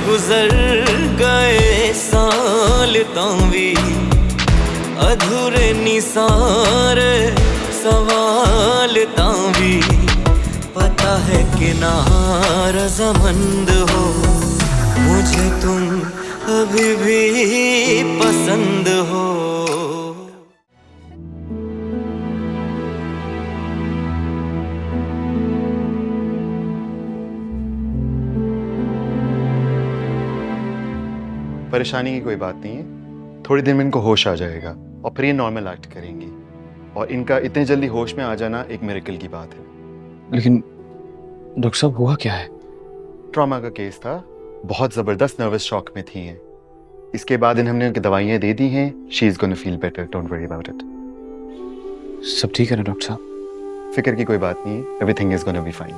गुजर गए साल तावी अधूरे निसारे सवाल तावी पता है कि नारज़मंद हो मुझे तुम अभी भी पसंद हो। परेशानी की कोई बात नहीं है, थोड़ी देर में इनको होश आ जाएगा और फिर ये नॉर्मल एक्ट करेंगी। और इनका इतने जल्दी होश में आ जाना एक मिरेकल की बात है। लेकिन डॉक्टर साहब हुआ क्या है? ट्रॉमा का केस था, बहुत जबरदस्त नर्वस शॉक में थी हैं। इसके बाद हमने उनकी दवाइयाँ दे दी हैं। She is gonna feel better, don't worry about it. सब ठीक है ना डॉक्टर साहब? फिक्र की कोई बात नहीं है, everything is gonna be fine.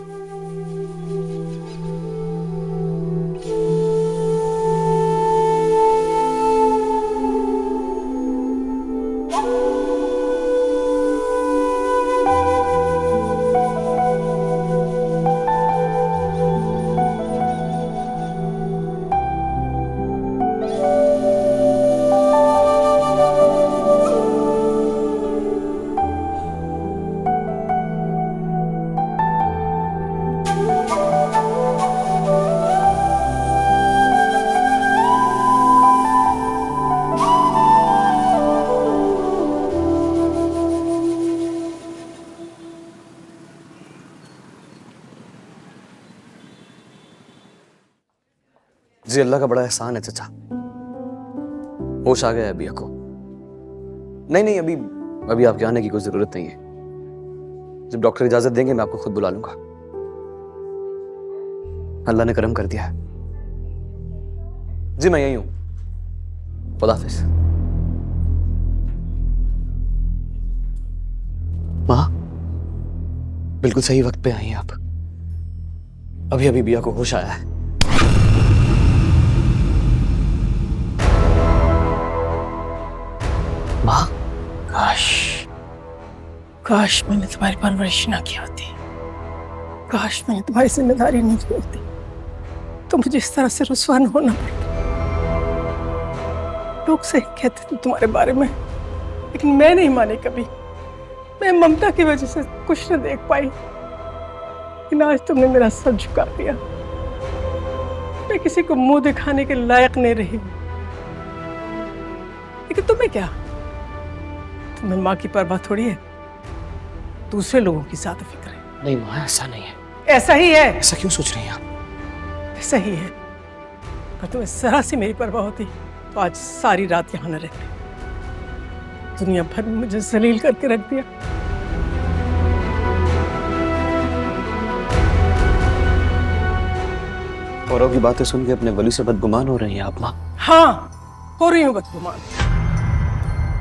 जी अल्लाह का बड़ा एहसान है चचा, होश आ गया है अबिया को। नहीं अभी अभी आपके आने की कोई जरूरत नहीं है। जब डॉक्टर इजाजत देंगे मैं आपको खुद बुला लूंगा। अल्लाह ने करम कर दिया है। जी मैं यही हूं, खुदा हाफिज। माँ बिल्कुल सही वक्त पे आई हैं आप। अभी अभी बिया को होश आया है। माँ काश मैंने तुम्हारी परवरिश ना की होती, काश मैंने तुम्हारी जिम्मेदारी नहीं की होती तो मुझे इस तरह से रुसवा न होना पड़ता। लोग सही कहते थे तुम्हारे बारे में, लेकिन मैं नहीं मानी कभी। मैं ममता की वजह से कुछ न देख पाई, लेकिन आज तुमने मेरा सर झुका दिया। मैं किसी को मुंह दिखाने के लायक नहीं रही, लेकिन तुम्हें क्या, तुम्हें माँ की परवाह थोड़ी है, दूसरे लोगों की ज्यादा फिक्र है। नहीं माँ ऐसा नहीं है। ऐसा ही है। ऐसा क्यों सोच रही हैं आप? ऐसा ही है। अगर तुम्हें जरा सी मेरी परवाह होती तो आज सारी रात यहाँ न रहते। दुनिया भर में मुझे जलील करके रख दिया। औरों की बातें सुन के अपने वली से बदगुमान हो रही हैं आप माँ? हाँ हो रही हूँ बदगुमान,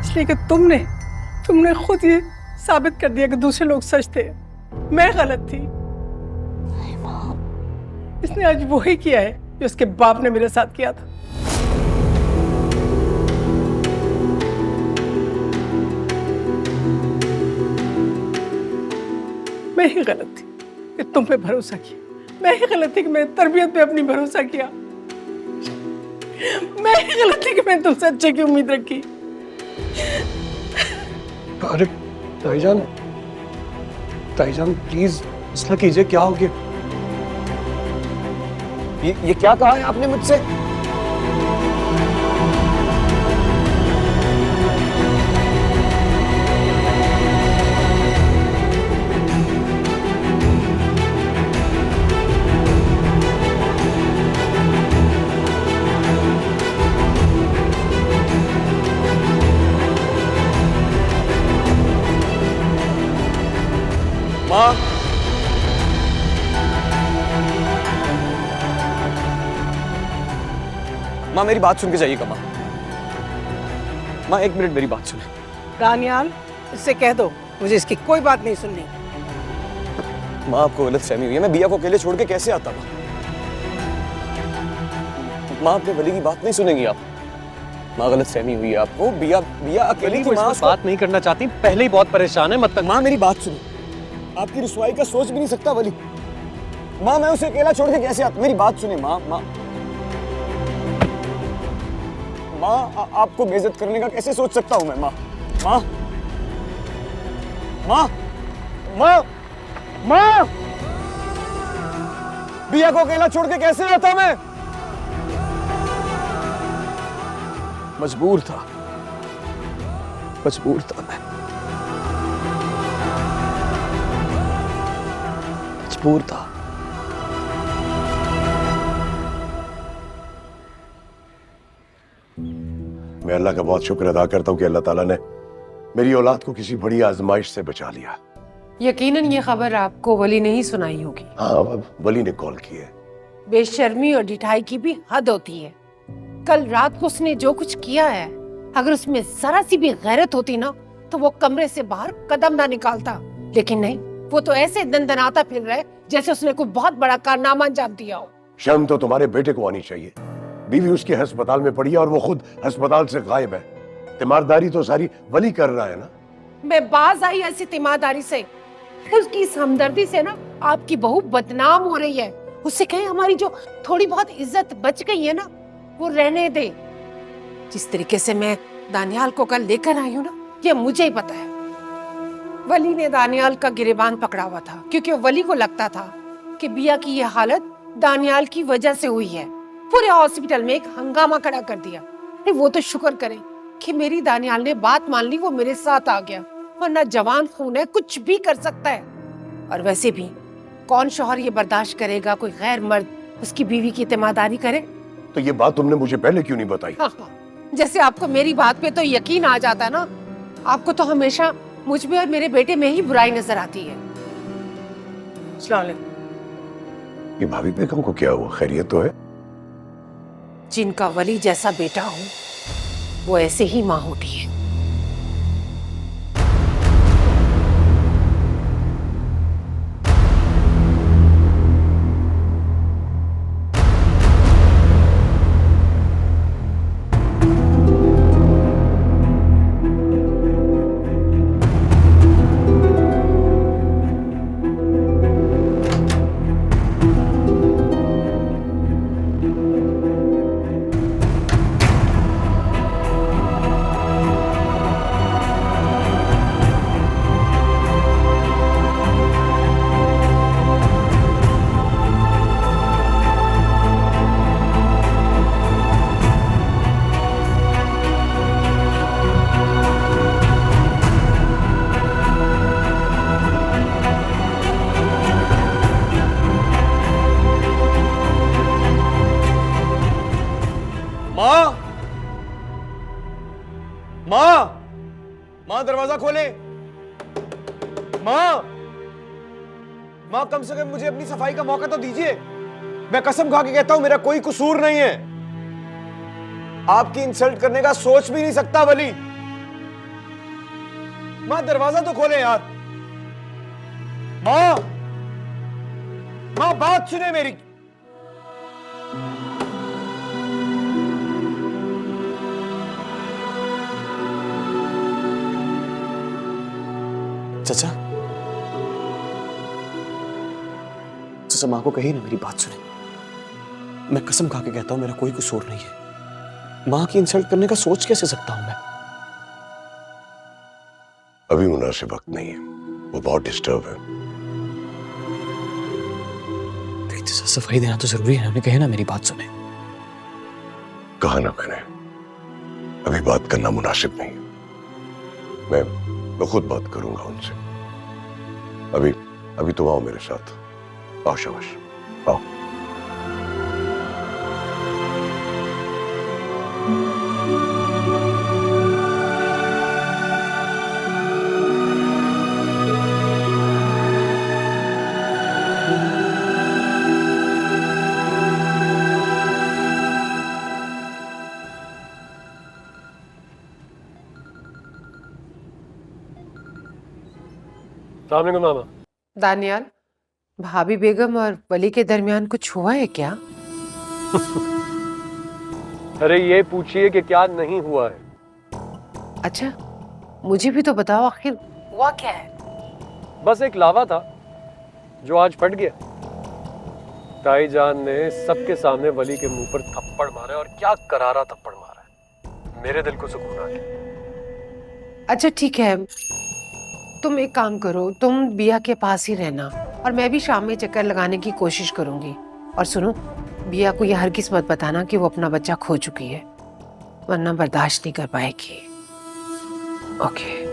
इसलिए कि तुमने खुद ये साबित कर दिया कि दूसरे लोग सच थे, मैं गलत थी। इसने आज वही किया है जो उसके बाप ने मेरे साथ किया था। मैं ही गलत थी कि तुम पे भरोसा किया, मैं ही गलत थी कि मैंने तरबियत पे अपनी भरोसा किया, मैं ही गलत थी कि मैंने तुमसे अच्छे की उम्मीद रखी। अरे ताईजान प्लीज फैसला कीजिए, क्या हो गया? ये क्या कहा है आपने मुझसे? माँ माँ मेरी बात सुन के जाइएगा। माँ एक मिनट मेरी बात सुने। दानियाल इससे कह दो मुझे इसकी कोई बात नहीं सुननी। माँ आपको गलत फहमी हुई है, मैं बिया को अकेले छोड़ के कैसे आता? माँ अपने वली की बात नहीं सुनेंगी आप। माँ गलत फहमी हुई है आपको। बिया अकेली की माँ बात नहीं करना चाहती, पहले ही बहुत परेशान है। मतलब माँ मेरी बात सुनो, आपकी रुसवाई का सोच भी नहीं सकता वली। माँ मैं उसे अकेला छोड़ के कैसे आता? मेरी बात सुने माँ। माँ आपको बेइज्जत करने का कैसे सोच सकता हूँ मैं? माँ माँ माँ माँ माँ, बिया को अकेला छोड़ के कैसे रहता मैं? मजबूर था मैं, मजबूर था। मैं अल्लाह का बहुत शुक्र अदा करता हूँ कि अल्लाह ताला ने मेरी औलाद को किसी बड़ी आजमाइश से बचा लिया। यकीनन ये खबर आपको वली ने ही सुनाई होगी। हाँ, अब वली ने कॉल की है। बेशर्मी और ढिठाई की भी हद होती है। कल रात को उसने जो कुछ किया है, अगर उसमें जरा सी भी गैरत होती ना तो वो कमरे से बाहर कदम ना निकालता, लेकिन नहीं, वो तो ऐसे दंदनाता फिर रहा है जैसे उसने कोई बहुत बड़ा कारनामा अंजाम दिया हो। शर्म तो तुम्हारे बेटे को आनी चाहिए। बीवी उसके अस्पताल में पड़ी है और वो खुद अस्पताल से गायब है। तीमारदारी तो सारी वली कर रहा है ना। मैं बाज आई ऐसी तीमारदारी से, उसकी इस हमदर्दी से ना आपकी बहू बदनाम हो रही है। उससे कहें हमारी जो थोड़ी बहुत इज्जत बच गई है ना वो रहने दे। जिस तरीके से मैं दानियाल को कल लेकर आई हूँ ना, ये मुझे ही पता है। वली ने दानियाल का गिरेबान पकड़ा हुआ था क्योंकि वली को लगता था कि बिया की ये हालत दानियाल की वजह से हुई है। पूरे हॉस्पिटल में एक हंगामा खड़ा कर दिया। वो तो शुक्र करे कि मेरी दानियाल ने बात मान ली, वो मेरे साथ आ गया, वरना जवान खून है, कुछ भी कर सकता है। और वैसे भी कौन शौहर ये बर्दाश्त करेगा कोई गैर मर्द उसकी बीवी की तीमारदारी करे? तो ये बात तुमने मुझे पहले क्यों नहीं बताई? हाँ, जैसे आपको मेरी बात पे तो यकीन आ जाता है ना। आपको तो हमेशा मुझ में और मेरे बेटे में ही बुराई नजर आती है। अस्सलाम वालेकुम। ये भाभी बेगम को क्या हुआ? खैरियत तो है? जिनका वली जैसा बेटा हो वो ऐसे ही माँ होती है। माँ माँ माँ, दरवाजा खोले। माँ माँ, कम से कम मुझे अपनी सफाई का मौका तो दीजिए। मैं कसम खा के कहता हूं मेरा कोई कसूर नहीं है। आपकी इंसल्ट करने का सोच भी नहीं सकता वली। माँ दरवाजा तो खोले यार। माँ माँ, बात सुने मेरी। चाचा, चाचा माँ को कही ना मेरी बात सुने। मैं कसम खा के कहता हूं मेरा कोई कसूर नहीं है। माँ की इंसल्ट करने का सोच कैसे सकता हूं मैं? अभी मुनासिब वक्त नहीं है, वो बहुत डिस्टर्ब है। लेकिन चाचा सफाई देना तो जरूरी है। उन्हें कहे ना मेरी बात सुने। कहा ना मैंने, अभी बात करना मुनासिब नहीं है। मैं खुद बात करूंगा उनसे। अभी तुम आओ मेरे साथ। आओ शाबाश, आओ। अस्सलाम वालेकुम मामा। दानियाल, भाभी बेगम और वली के दरमियान कुछ हुआ है क्या? अरे ये पूछिए कि क्या नहीं हुआ है। अच्छा, मुझे भी तो बताओ आखिर हुआ क्या है? बस एक लावा था जो आज फट गया। ताई जान ने सबके सामने वली के मुंह पर थप्पड़ मारा और क्या करारा थप्पड़ मारा है। मेरे दिल को सुकून आ गया। अच्छा ठीक है, तुम एक काम करो, तुम बिया के पास ही रहना और मैं भी शाम में चक्कर लगाने की कोशिश करूंगी। और सुनो, बिया को यह हरगिज़ मत बताना कि वो अपना बच्चा खो चुकी है, वरना बर्दाश्त नहीं कर पाएगी। ओके।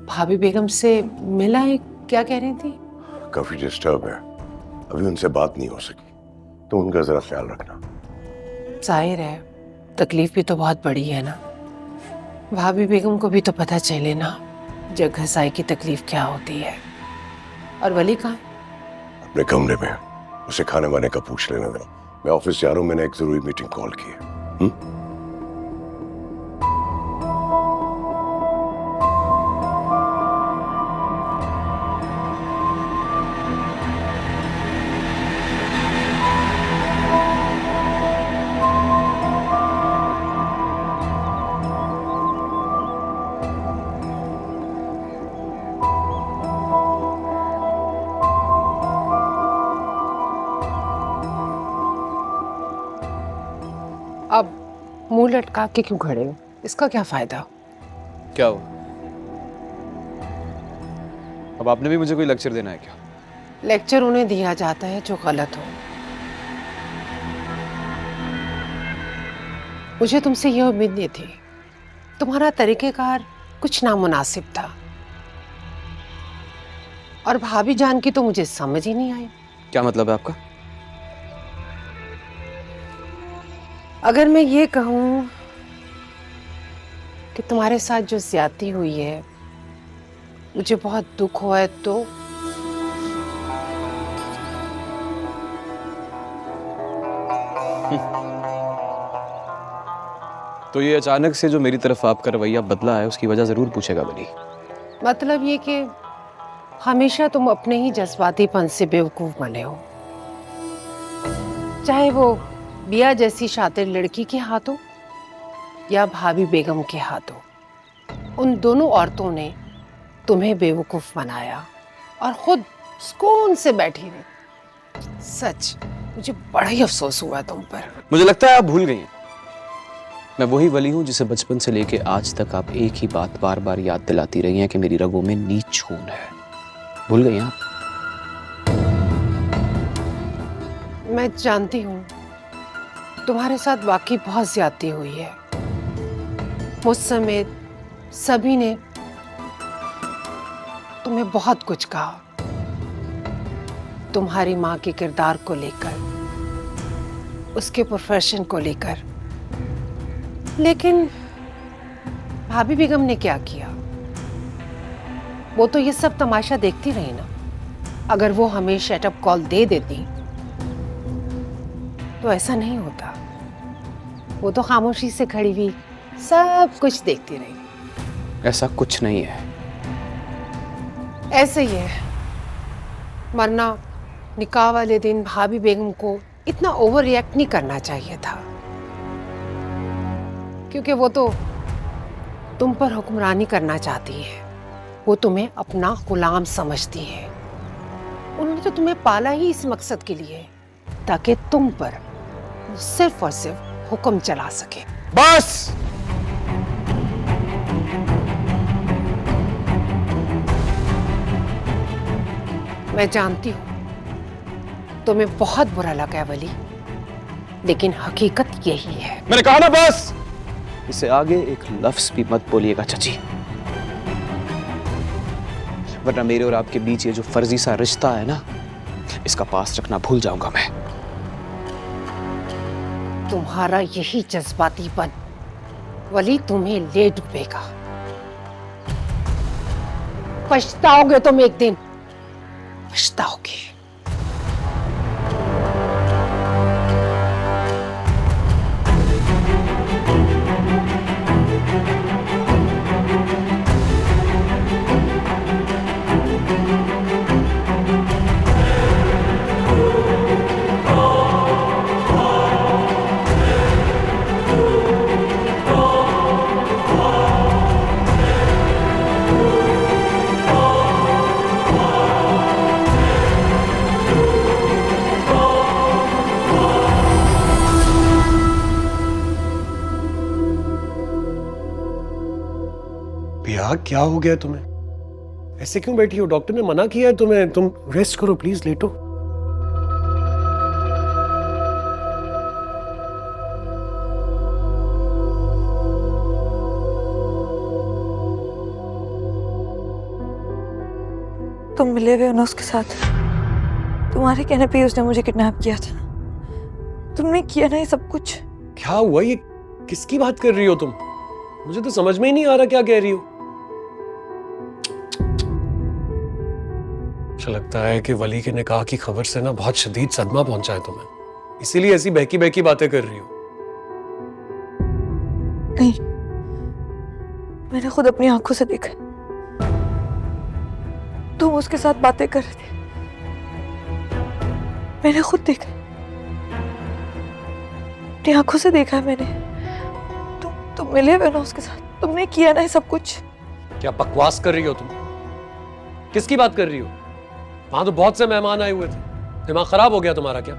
भाभी बेगम से मिला है, क्या कह रही थी? काफी डिस्टर्ब है, अभी उनसे बात नहीं हो सकी, तो उनका जरा ख्याल रखना। जाहिर है, तकलीफ भी तो बहुत बड़ी है ना। भाभी बेगम को भी तो पता चले ना जग घसाई की तकलीफ क्या होती है। और वली कहाँ? अपने कमरे में, उसे खाने वाने का पूछ लेने देना। मैं ऑफिस जा रहा हूँ, मैंने एक जरूरी मीटिंग कॉल की है। अब मुंह लटका के क्यों खड़े हो? इसका क्या फायदा? क्या हुआ? अब आपने भी मुझे कोई लेक्चर देना है क्या? लेक्चर उन्हें दिया जाता है जो गलत हो। मुझे तुमसे यह उम्मीद नहीं थी। तुम्हारा तरीकेकार कुछ नामुनासिब था और भाभी जान की तो मुझे समझ ही नहीं आई। क्या मतलब है आपका? अगर मैं ये कहूं कि तुम्हारे साथ जो ज्यादती हुई है मुझे बहुत दुख हुआ है, तो ये अचानक से जो मेरी तरफ आपका रवैया बदला है उसकी वजह जरूर पूछेगा बनी। मतलब ये कि हमेशा तुम अपने ही जज्बातीपन से बेवकूफ बने हो, चाहे वो बिया जैसी शातिर लड़की के हाथों या भाभी बेगम के हाथों। उन दोनों औरतों ने तुम्हें बेवकूफ बनाया और खुद सुकून से बैठी रही। सच मुझे बड़ा ही अफसोस हुआ तुम पर। मुझे लगता है आप भूल गई हैं, मैं वही वली हूं जिसे बचपन से लेके आज तक आप एक ही बात बार बार याद दिलाती रही हैं कि मेरी रगों में नीच खून है। भूल गई आप? मैं जानती हूँ तुम्हारे साथ वाकई बहुत ज्यादती हुई है। मुझ समेत सभी ने तुम्हें बहुत कुछ कहा, तुम्हारी माँ के किरदार को लेकर, उसके प्रोफेशन को लेकर। लेकिन भाभी बेगम ने क्या किया? वो तो ये सब तमाशा देखती रही ना। अगर वो हमें शटअप कॉल दे देती तो ऐसा नहीं होता। वो तो खामोशी से खड़ी हुई सब कुछ देखती रही। ऐसा कुछ नहीं है। ऐसे ही है, वरना निकाह वाले दिन भाभी बेगम को इतना ओवर रिएक्ट नहीं करना चाहिए था, क्योंकि वो तो तुम पर हुक्मरानी करना चाहती है। वो तुम्हें अपना गुलाम समझती है। उन्होंने तो तुम्हें पाला ही इस मकसद के लिए ताकि तुम पर सिर्फ और सिर्फ हुक्म चला सके। बस! मैं जानती हूं तुम्हें बहुत बुरा लगा है वली, लेकिन हकीकत यही है। मैंने कहा ना बस! इसे आगे एक लफ्ज भी मत बोलिएगा चाची, वरना मेरे और आपके बीच ये जो फर्जी सा रिश्ता है ना, इसका पास रखना भूल जाऊंगा मैं। तुम्हारा यही जज्बातीपन वली तुम्हें ले डूबेगा। पछताओगे तुम एक दिन, पछताओगे। क्या हो गया तुम्हें? ऐसे क्यों बैठी हो? डॉक्टर ने मना किया है तुम्हें, तुम रेस्ट करो प्लीज, लेटो। तुम मिले हुए हो ना उसके साथ, तुम्हारे कहने पे ही उसने मुझे किडनैप किया था। तुमने किया ना ये सब कुछ। क्या हुआ? ये किसकी बात कर रही हो तुम? मुझे तो समझ में ही नहीं आ रहा क्या कह रही हो। मुझे लगता है कि वली के निकाह की खबर से ना बहुत शदीद सदमा पहुंचा है तुम्हें, इसीलिए ऐसी बहकी बहकी बातें कर रही हो। नहीं, मैंने खुद अपनी आंखों से देखा, तुम उसके साथ बातें कर रहे थे। मैंने खुद देखा, अपनी आंखों से देखा है मैंने। तुम मिले हुए ना उसके साथ, तुमने किया ना ये सब कुछ। क्या बकवास कर रही हो तुम? किसकी बात कर रही हो? वहां तो बहुत से मेहमान आए हुए थे, दिमाग खराब हो गया तुम्हारा क्या?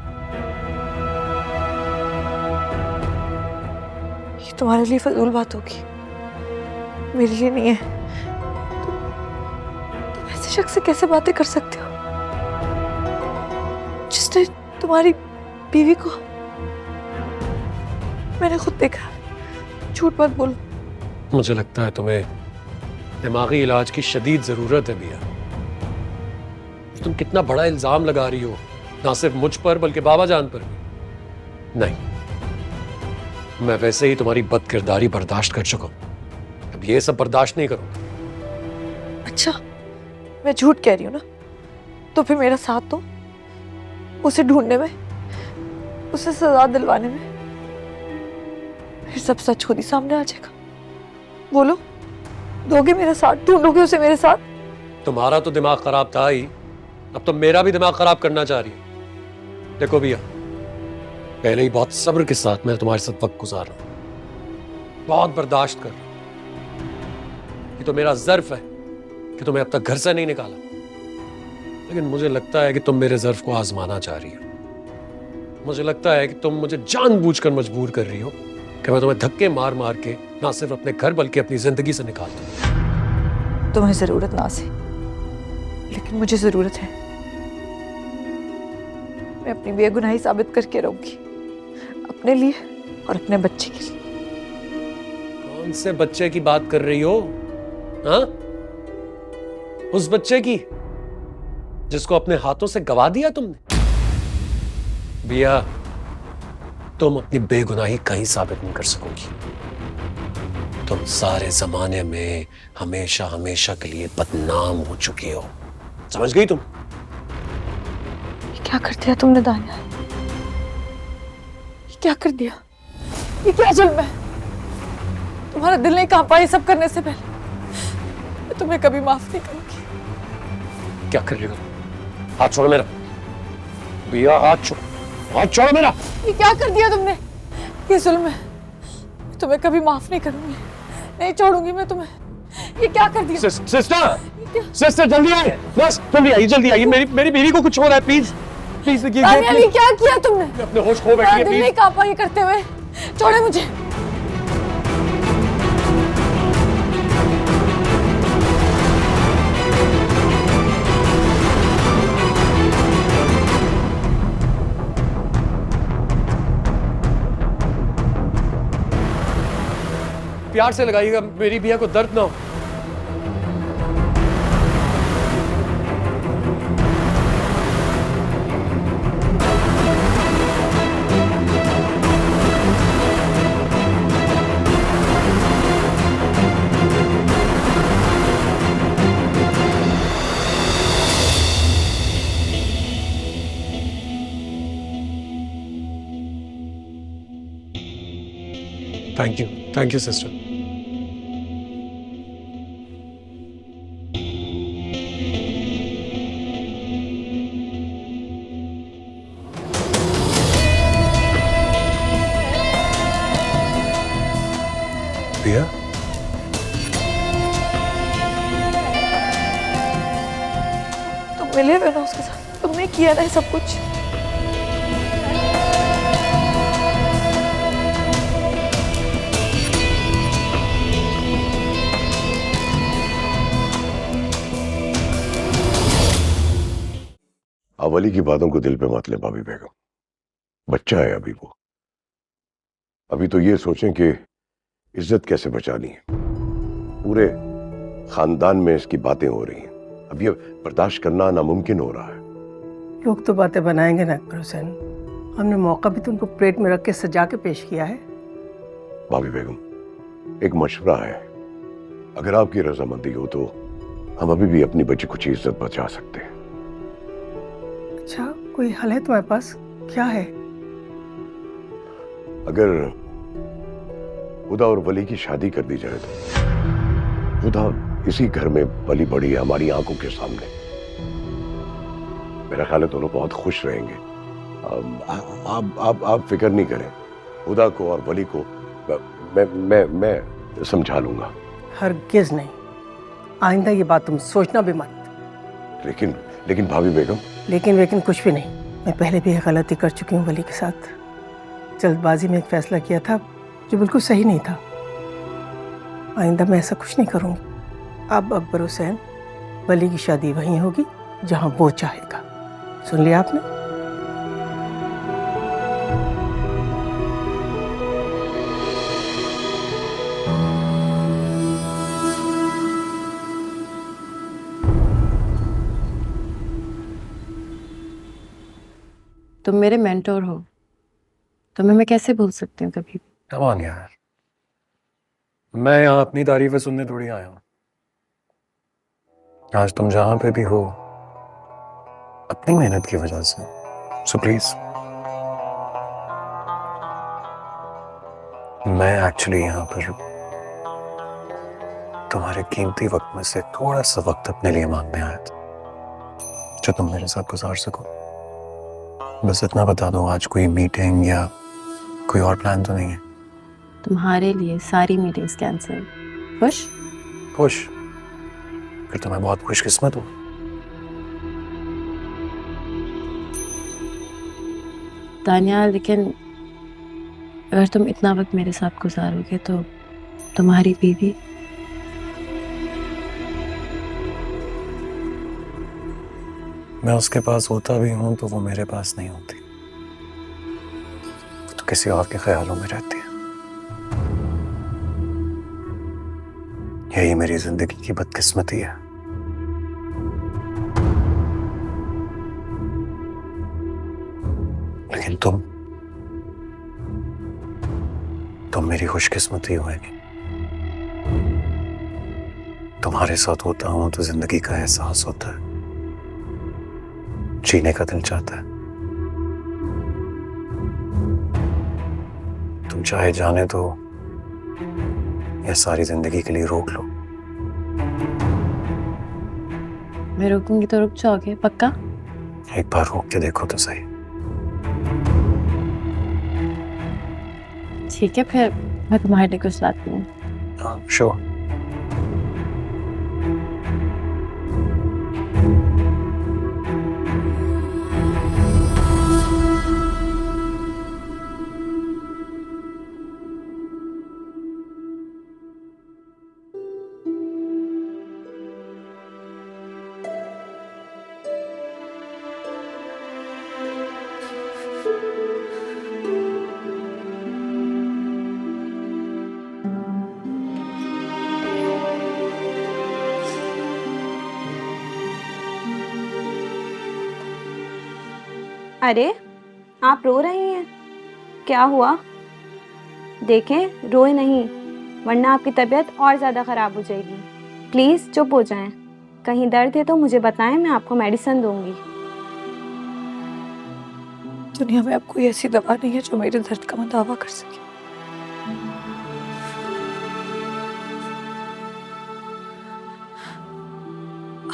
ये तुम्हारे लिए फजूल बात होगी, मेरे लिए नहीं है। तुम ऐसे शख्स से कैसे बातें कर सकते हो जिसने तुम्हारी बीवी को, मैंने खुद देखा, झूठ मत बोलो। मुझे लगता है तुम्हें दिमागी इलाज की शदीद जरूरत है बिया। तुम कितना बड़ा इल्जाम लगा रही हो, ना सिर्फ मुझ पर बल्कि बाबा जान पर भी। नहीं, मैं वैसे ही तुम्हारी बदकिरदारी बर्दाश्त कर चुका हूं, अब ये सब बर्दाश्त नहीं करूंगा। अच्छा, मैं झूठ कह रही हूँ ना, तो फिर मेरा साथ दो उसे ढूंढने में, उसे सजा दिलवाने में। फिर सब सच खुद ही सामने आ जाएगा। बोलो, दोगे मेरा साथ? ढूंढोगे उसे मेरे साथ? तुम्हारा तो दिमाग खराब था ही, अब तो मेरा भी दिमाग खराब करना चाह रही है। देखो भैया, पहले ही बहुत सब्र के साथ मैं तुम्हारे साथ वक्त गुजार रहा हूं, बहुत बर्दाश्त कर रहा हूं। ये तो मेरा ज़र्फ है कि तुम्हें अब तक घर से नहीं निकाला, लेकिन मुझे लगता है कि तुम मेरे ज़र्फ को आजमाना चाह रही हो। मुझे लगता है कि तुम मुझे जानबूझकर मजबूर कर रही हो कि मैं तुम्हें धक्के मार मार के ना सिर्फ अपने घर बल्कि अपनी जिंदगी से निकाल दूं। तुम्हें जरूरत ना से, लेकिन मुझे जरूरत है। मैं अपनी बेगुनाही साबित करके रहूंगी, अपने लिए और अपने बच्चे के लिए। कौन से बच्चे की बात कर रही हो? हाँ, उस बच्चे की जिसको अपने हाथों से गवा दिया तुमने। बिया, तुम अपनी बेगुनाही कहीं साबित नहीं कर सकोगी। तुम सारे जमाने में हमेशा हमेशा के लिए बदनाम हो चुकी हो, समझ गई तुम? ये क्या कर दिया तुमने दानिया? ये क्या कर दिया? ये क्या जुल्म है? तुम्हारा दिल नहीं कांपा ये सब करने से पहले? मैं तुम्हें कभी माफ नहीं करूंगी। क्या कर रही हो? हाथ छोड़ो मेरा। बिया, हाथ छोड़ो मेरा। ये क्या कर दिया तुमने? ये जुल्म है, मैं तुम्हें कभी माफ नहीं करूंगी, नहीं छोड़ूंगी मैं तुम्हें। ये क्या कर दिया? सिस्टर जल्दी आइए, बस जल्दी आइए। मेरी बीवी को कुछ हो रहा है, प्लीज प्लीज। ये क्या किया तुमने? अपने होश खो बैठी है, दिल नहीं कांपा ये करते हुए, छोड़े मुझे। प्यार से लगाइएगा, मेरी बिया को दर्द ना हो। Thank you sister. बिया, तुम मिले हुए ना उसके साथ, तुमने किया ना ये सब कुछ। वली की बातों को दिल पे मत ले भाभी बेगम, बच्चा है अभी वो। अभी तो ये सोचें कि इज्जत कैसे बचानी है। पूरे खानदान में इसकी बातें हो रही हैं, अब ये बर्दाश्त करना नामुमकिन हो रहा है। लोग तो बातें बनाएंगे ना अकबर हुसैन, हमने मौका भी तो उनको प्लेट में रख के सजा के पेश किया है। भाभी बेगम, एक मशवरा है, अगर आपकी रजामंदी हो तो हम अभी भी अपनी बची कुछ इज्जत बचा सकते हैं। अच्छा, कोई हल है तुम्हारे पास? क्या है? अगर हुदा और वली की शादी कर दी जाए तो हुदा इसी घर में पली बड़ी है, हमारी आंखों के सामने। मेरा ख्याल है दोनों बहुत खुश रहेंगे। आप फिक्र नहीं करें, हुदा को और वली को मैं समझा लूंगा। हरगिज नहीं, आइंदा ये बात तुम सोचना भी मत। लेकिन भाभी बेगम। लेकिन कुछ भी नहीं। मैं पहले भी एक गलती कर चुकी हूँ वली के साथ। जल्दबाजी में एक फैसला किया था जो बिल्कुल सही नहीं था। आइंदा मैं ऐसा कुछ नहीं करूँगी। अब अकबर हुसैन, वली की शादी वहीं होगी जहाँ वो चाहेगा। सुन लिया आपने? तुम मेरे मेंटोर हो, तुम्हें मैं कैसे भूल सकती हूँ कभी? कम ऑन यार, मैं यहाँ अपनी तारीफें सुनने थोड़ी आया हूँ। आज तुम जहां पे भी हो अपनी मेहनत की वजह से, सो प्लीज। मैं एक्चुअली यहाँ पर तुम्हारे कीमती वक्त में से थोड़ा सा वक्त अपने लिए मांगने आया था, जो तुम मेरे साथ गुजार सको। बस इतना बता दो, आज कोई मीटिंग या कोई और प्लान तो नहीं है? तुम्हारे लिए सारी मीटिंग्स कैंसिल। खुश? खुश? फिर तो मैं बहुत खुशकिस्मत हूँ। तानिया, लेकिन अगर तुम इतना वक्त मेरे साथ गुजारोगे तो तुम्हारी बीवी? मैं उसके पास होता भी हूं तो वो मेरे पास नहीं होती, वो तो किसी और के ख्यालों में रहती है। यही मेरी जिंदगी की बदकिस्मती है। लेकिन तुम मेरी खुशकिस्मती होगी। तुम्हारे साथ होता हूं तो जिंदगी का एहसास होता है, जीने का दिल चाहता है। तुम चाहे जाने दो या सारी जिंदगी के लिए रोक लो। मैं रोकूंगी तो रुक जाओगे पक्का? एक बार रोक के देखो तो सही। ठीक है, फिर मैं तुम्हारे लिए कुछ लाती हूँ। हाँ, श्योर। अरे, आप रो रही हैं? क्या हुआ? देखें, रोए नहीं, वरना आपकी तबीयत और ज़्यादा ख़राब हो जाएगी। प्लीज़ चुप हो जाएं। कहीं दर्द है तो मुझे बताएं, मैं आपको मेडिसिन दूंगी। दुनिया में अब कोई ऐसी दवा नहीं है जो मेरे दर्द का दावा कर सके।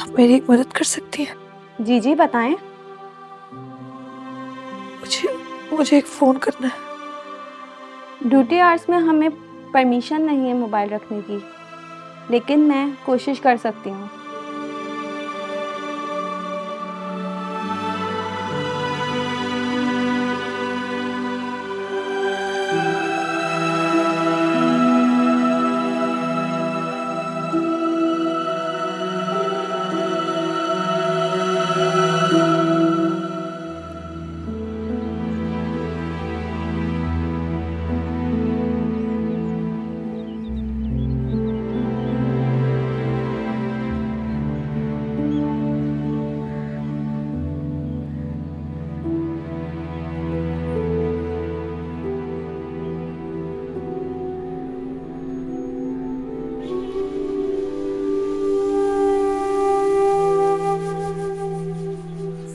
आप मेरी एक मदद कर सकती हैं? जी जी, बताएं। मुझे एक फ़ोन करना है। ड्यूटी आवर्स में हमें परमिशन नहीं है मोबाइल रखने की, लेकिन मैं कोशिश कर सकती हूँ।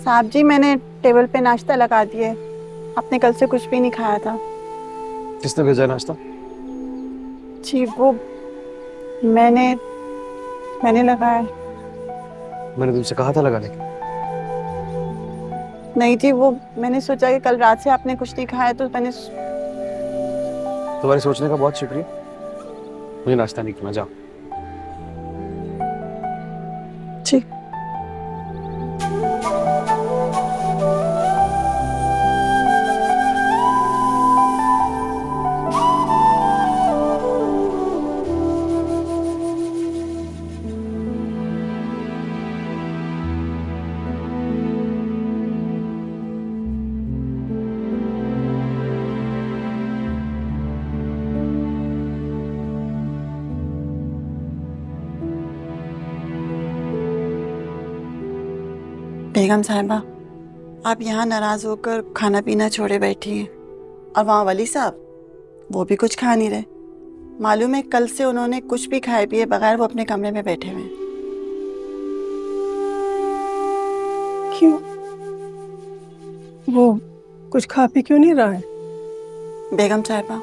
साहब जी, मैंने टेबल पे नाश्ता लगा दिए। आपने कल से कुछ भी नहीं खाया था। किसने भेजा नाश्ता? जी वो मैंने लगाया। मैंने तुमसे कहा था लगाने के। नहीं जी, वो मैंने सोचा कि कल रात से आपने कुछ नहीं खाया तो मैंने। तुम्हारे सोचने का बहुत शुक्रिया। मुझे नाश्ता नहीं करना, जाओ। जी। बेगम साहिबा, आप यहाँ नाराज होकर खाना पीना छोड़े बैठी हैं और वहाँ वली साहब वो भी कुछ खा नहीं रहे। मालूम है कल से उन्होंने कुछ भी खाए पिए बगैर वो अपने कमरे में बैठे हुए हैं। क्यों? वो कुछ खा पी क्यों नहीं रहा है? बेगम साहिबा,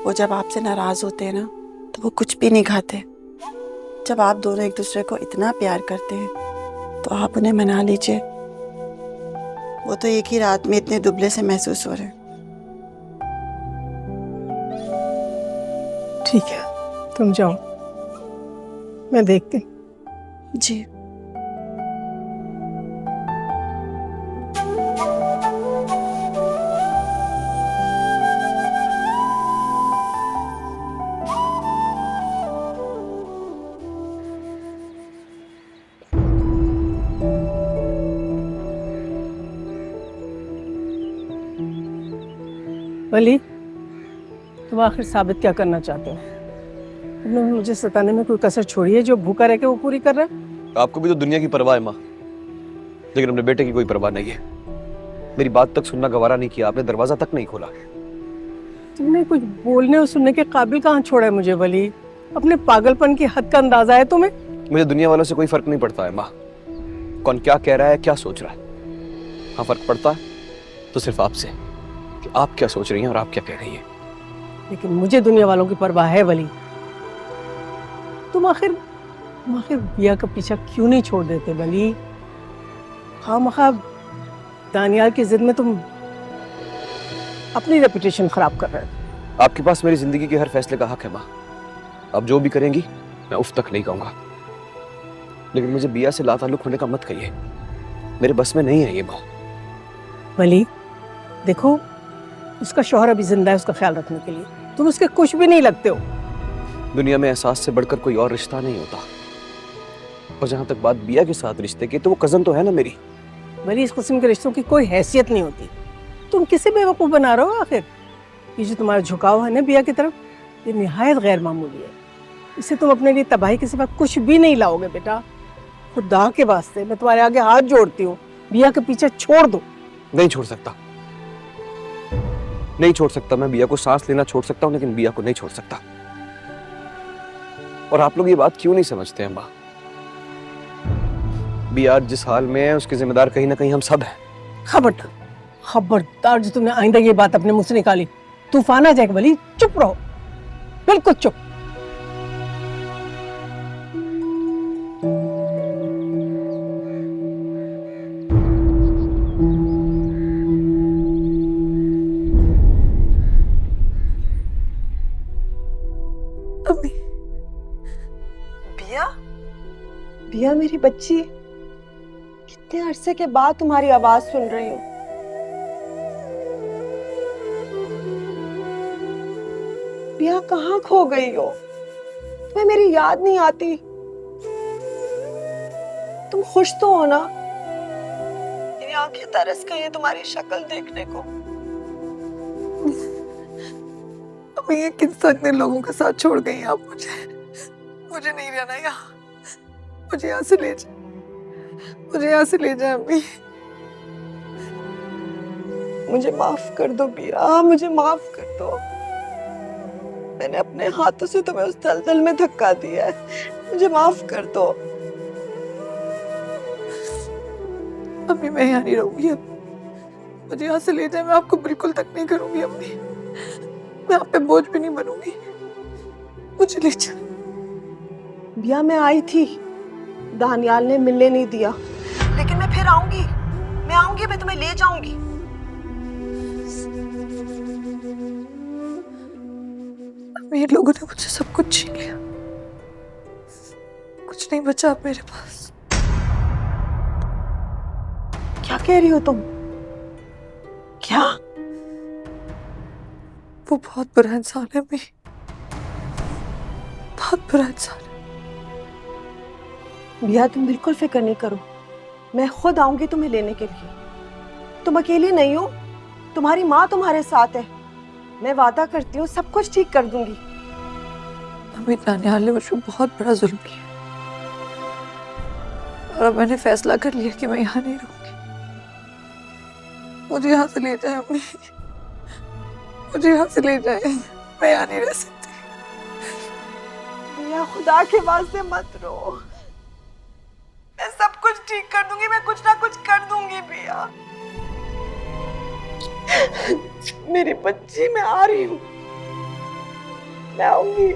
वो जब आपसे नाराज होते हैं ना तो वो कुछ भी नहीं खाते। जब आप दोनों एक दूसरे को इतना प्यार करते हैं तो आप उन्हें मना लीजिए। वो तो एक ही रात में इतने दुबले से महसूस हो रहे हैं। ठीक है, तुम जाओ, मैं देखती। जी। वली, तुम आखिर साबित क्या करना चाहते हो? तुमने मुझे सताने में कोई कसर छोड़ी है जो भूखा रह के वो पूरी कर रहा है? आपको भी तो दुनिया की परवाह है माँ, लेकिन अपने बेटे की कोई परवाह नहीं है। मेरी बात तक सुनना गवारा नहीं किया आपने, दरवाजा तक नहीं खोला। तुमने कुछ बोलने और सुनने के काबिल कहाँ छोड़ा है मुझे वली? अपने पागलपन की हद का अंदाजा है तुम्हें? मुझे दुनिया वालों से कोई फर्क नहीं पड़ता है माँ, कौन क्या कह रहा है, क्या सोच रहा है। हाँ, फर्क पड़ता है तो सिर्फ आपसे, कि आप क्या सोच रही हैं और आप क्या कह रही हैं। लेकिन मुझे दुनिया वालों की परवाह है वली। तुम आखिर बिया का पीछा क्यों नहीं छोड़ देते वली? खामखा दानियाल की जिद में तुम अपनी रेपुटेशन खराब कर रहे हो। आपके पास मेरी जिंदगी के हर फैसले का हक है माँ। आप जो भी करेंगी मैं उफ तक नहीं कहूंगा, लेकिन मुझे बिया से लाताल्लुक होने का मत कहिए, मेरे बस में नहीं है ये माँ। वली देखो, उसका शौहर अभी जिंदा है, उसका ख्याल रखने के लिए तुम उसके कुछ भी नहीं लगते हो। दुनिया में एहसास से बढ़कर कोई और रिश्ता नहीं होता। और जहां तक बात बिया के साथ रिश्ते की, तो वो कजन तो है ना मेरी। वली इस किस्म के रिश्तों की कोई हैसियत नहीं होती। तुम किसे बेवकूफ बना रहे हो आखिर? ये जो तुम्हारा झुकाव है ना बिया की तरफ, ये निहायत गैर मामूली है। इससे तुम अपने लिए तबाही के सिवा कुछ भी नहीं लाओगे बेटा। खुदा के वास्ते मैं तुम्हारे आगे हाथ जोड़ती हूँ, बिया के पीछे छोड़ दो। नहीं छोड़ सकता, नहीं छोड़ सकता। मैं बिया को सांस लेना छोड़ सकता हूँ, लेकिन बिया को नहीं छोड़ सकता। और आप लोग ये बात क्यों नहीं समझते हैं माँ? बिया जिस हाल में है उसके जिम्मेदार कहीं ना कहीं हम सब हैं। खबरदार, खबरदार जो तुमने आइंदा ये बात अपने मुंह से निकाली, तूफान आ जाएगा वली। चुप रहो, बिल्कुल चुप। बिया मेरी बच्ची, कितने अरसे के बाद तुम्हारी आवाज सुन रही हूँ। बिया कहाँ खो गई हो? तुम्हें मेरी याद नहीं आती? तुम खुश तो हो ना? मेरी आंखें तरस गई हैं तुम्हारी शक्ल देखने को। अब ये किन सकने लोगों के साथ छोड़ गई आप मुझे नहीं रहना यहाँ। मुझे यहाँ से ले जा, मुझे यहाँ से ले जा अम्मी। मुझे माफ कर दो बिया, मुझे माफ कर दो। मैंने अपने हाथों से तुम्हें उस दलदल में धक्का दिया है, मुझे माफ कर दो। अम्मी मैं यहाँ नहीं रहूंगी अब। मुझे यहाँ से ले जाए, मैं आपको बिल्कुल तक नहीं करूंगी अम्मी। मैं आप पे बोझ भी नहीं बनूंगी। मुझे ले जाए। बिया मैं आई थी, दानियाल ने मिलने नहीं दिया, लेकिन मैं फिर आऊंगी। मैं तुम्हें ले जाऊंगी। अम्मी इन लोगों ने मुझे सब कुछ छीन लिया, कुछ नहीं बचा अब मेरे पास। क्या कह रही हो तुम? क्या? वो बहुत बुरा इंसान है अम्मी, बहुत बुरा इंसान है। बिया तुम बिल्कुल फिक्र नहीं करो, मैं खुद आऊंगी तुम्हें लेने के लिए। तुम अकेली नहीं हो, तुम्हारी माँ तुम्हारे साथ है। मैं वादा करती हूँ सब कुछ ठीक कर दूंगी। अम्मी दानियाल ने मुझ पर बहुत बड़ा जुल्म किया और अब मैंने फैसला कर लिया कि मैं यहाँ नहीं रहूंगी। मुझे यहाँ से ले जाए अम्मी, मुझे यहाँ से ले जाए। मैं यहाँ नहीं रह सकती। बिया खुदा के वास्ते मत रो, मैं सब कुछ ठीक कर दूंगी। मैं कुछ ना कुछ कर दूंगी बिया। मेरी बच्ची, मैं आ रही हूँ, मैं आऊंगी।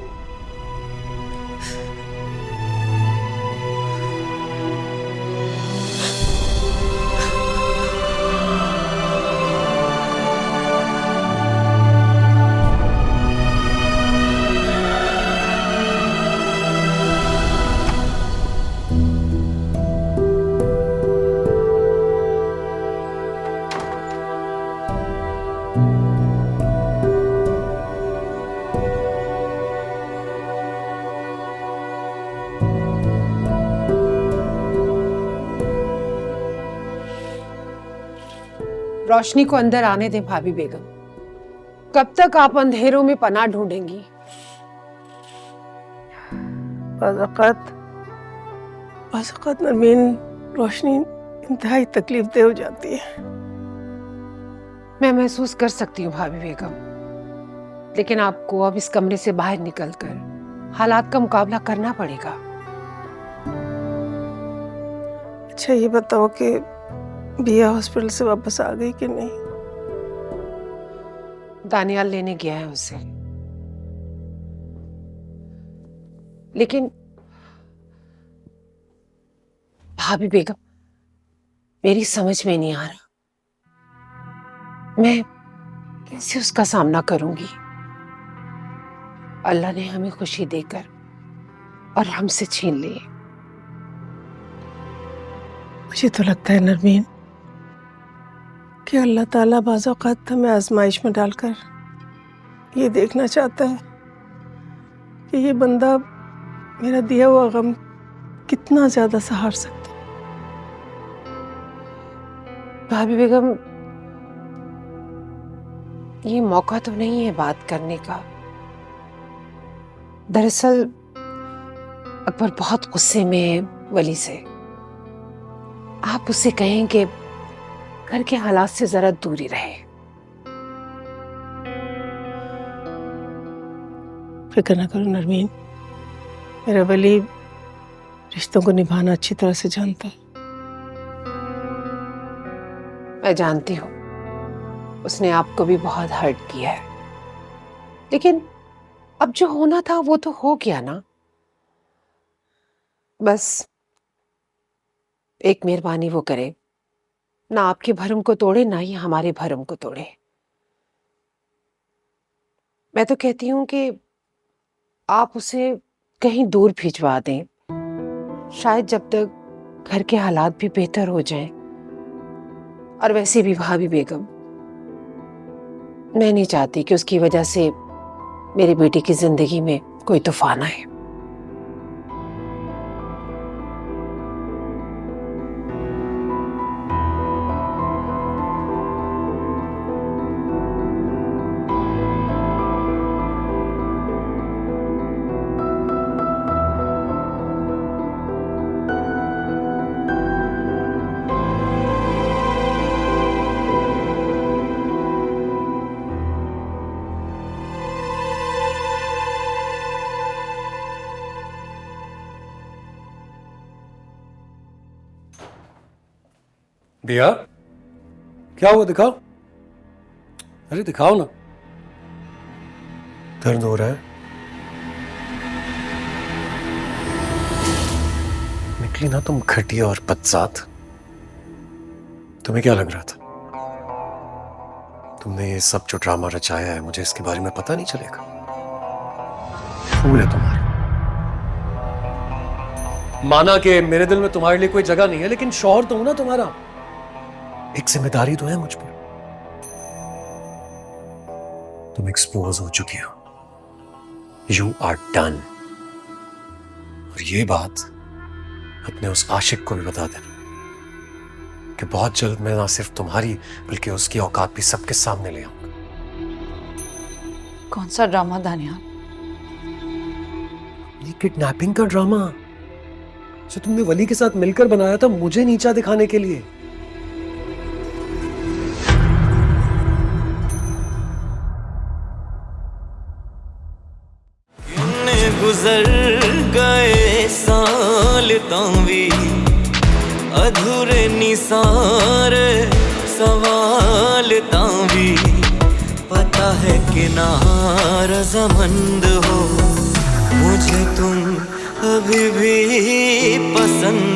रोशनी को अंदर आने दें भाभी बेगम। कब तक आप अंधेरों में पनाह ढूंढेंगी? बाज़-औक़ात नरमीन, रोशनी इंतहाई तकलीफ दे हो जाती है। मैं महसूस कर सकती हूँ भाभी बेगम, लेकिन आपको अब इस कमरे से बाहर निकलकर हालात का मुकाबला करना पड़ेगा। अच्छा ये बताओ कि बिया हॉस्पिटल से वापस आ गई कि नहीं? दानियाल लेने गया है उसे, लेकिन भाभी बेगम मेरी समझ में नहीं आ रहा मैं कैसे उसका सामना करूंगी। अल्लाह ने हमें खुशी देकर और हमसे छीन ली। मुझे तो लगता है नरमीन कि अल्लाह ताला बाज़ औक़ात हमें आजमाइश में डालकर ये देखना चाहता है कि ये बंदा मेरा दिया हुआ गम कितना ज्यादा सहार सकता है। भाभी बेगम ये मौका तो नहीं है बात करने का। दरअसल अकबर बहुत गुस्से में है वली से। आप उससे कहें कि घर के हालात से जरा दूरी रहे। फिक्र न करो नरमीन, मेरा वली रिश्तों को निभाना अच्छी तरह से जानता है। मैं जानती हूँ उसने आपको भी बहुत हर्ट किया है, लेकिन अब जो होना था वो तो हो गया ना। बस एक मेहरबानी वो करे, ना आपके भरम को तोड़े ना ही हमारे भरम को तोड़े। मैं तो कहती हूँ कि आप उसे कहीं दूर भिजवा दें, शायद जब तक घर के हालात भी बेहतर हो जाएं। और वैसे भी भाभी बेगम मैं नहीं चाहती कि उसकी वजह से मेरी बेटी की जिंदगी में कोई तूफान आए। बिया, क्या हुआ? दिखाओ। अरे दिखाओ ना। दर्द हो रहा है? निकली ना तुम घटिया और बदजात। तुम्हें क्या लग रहा था तुमने ये सब जो ड्रामा रचाया है, मुझे इसके बारे में पता नहीं चलेगा? फूल है तुम्हारे। माना कि मेरे दिल में तुम्हारे लिए कोई जगह नहीं है, लेकिन शौहर तो हूं ना तुम्हारा। एक जिम्मेदारी तो है मुझ पर। तुम एक्सपोज हो चुकी हो। You are done. और ये बात अपने उस आशिक को भी बता देना कि बहुत जल्द मैं ना सिर्फ तुम्हारी बल्कि उसकी औकात भी सबके सामने ले आऊंगा। कौन सा ड्रामा दानियाल? ये किडनैपिंग का ड्रामा जो तुमने वली के साथ मिलकर बनाया था, मुझे नीचा दिखाने के लिए। गुजर गए साल तावी अधूरे निसारे सवाल तावी पता है कि नारज़मंद हो मुझे तुम अभी भी पसंद